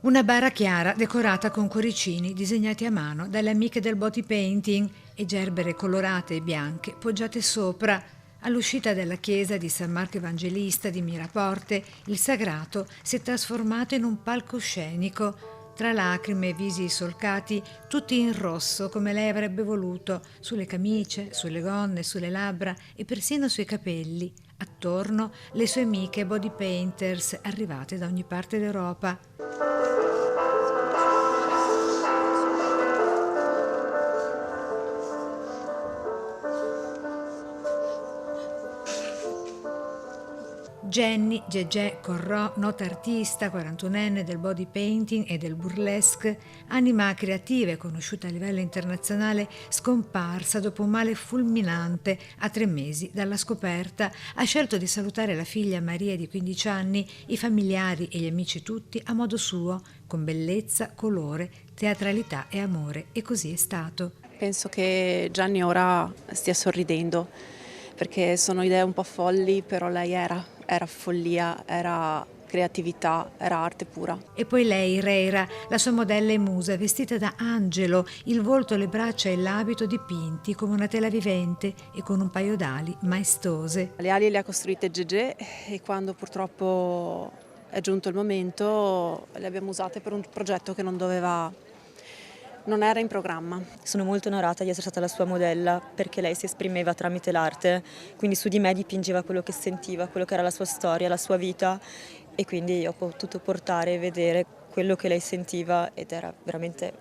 Una bara chiara decorata con cuoricini disegnati a mano dalle amiche del body painting e gerbere colorate e bianche poggiate sopra. All'uscita dalla chiesa di San Marco Evangelista di Miraporte, il sagrato si è trasformato in un palcoscenico. Tra lacrime e visi solcati, tutti in rosso come lei avrebbe voluto, sulle camicie, sulle gonne, sulle labbra e persino sui capelli. Attorno le sue amiche body painters arrivate da ogni parte d'Europa. Jenny Gegé Corrò, nota artista 41enne del body painting e del burlesque, anima creativa e conosciuta a livello internazionale, scomparsa dopo un male fulminante a 3 mesi dalla scoperta, ha scelto di salutare la figlia Maria di 15 anni, i familiari e gli amici tutti a modo suo, con bellezza, colore, teatralità e amore, e così è stato. Penso che Gianni ora stia sorridendo, perché sono idee un po' folli, però lei era follia, era creatività, era arte pura. E poi lei, Reira, la sua modella e musa, vestita da angelo, il volto, le braccia e l'abito dipinti come una tela vivente e con un paio d'ali maestose. Le ali le ha costruite Gegé e quando purtroppo è giunto il momento le abbiamo usate per un progetto che non era in programma. Sono molto onorata di essere stata la sua modella perché lei si esprimeva tramite l'arte, quindi su di me dipingeva quello che sentiva, quello che era la sua storia, la sua vita, e quindi ho potuto portare e vedere quello che lei sentiva ed era veramente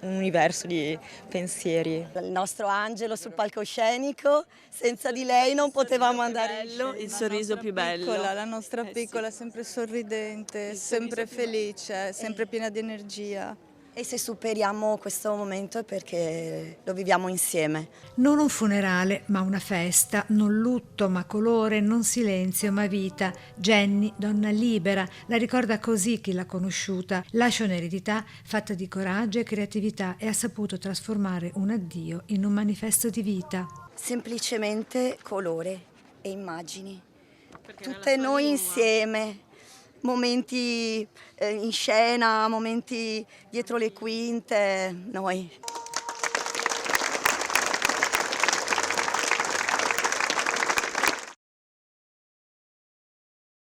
un universo di pensieri. Il nostro angelo sul palcoscenico, senza di lei non potevamo andare in scena. Il sorriso più bello. La nostra piccola, sempre sorridente, sempre felice, sempre piena di energia. E se superiamo questo momento è perché lo viviamo insieme. Non un funerale, ma una festa, non lutto, ma colore, non silenzio, ma vita. Jenny, donna libera, la ricorda così chi l'ha conosciuta. Lascia un'eredità fatta di coraggio e creatività e ha saputo trasformare un addio in un manifesto di vita. Semplicemente colore e immagini. Tutte noi insieme. Momenti in scena, momenti dietro le quinte, noi.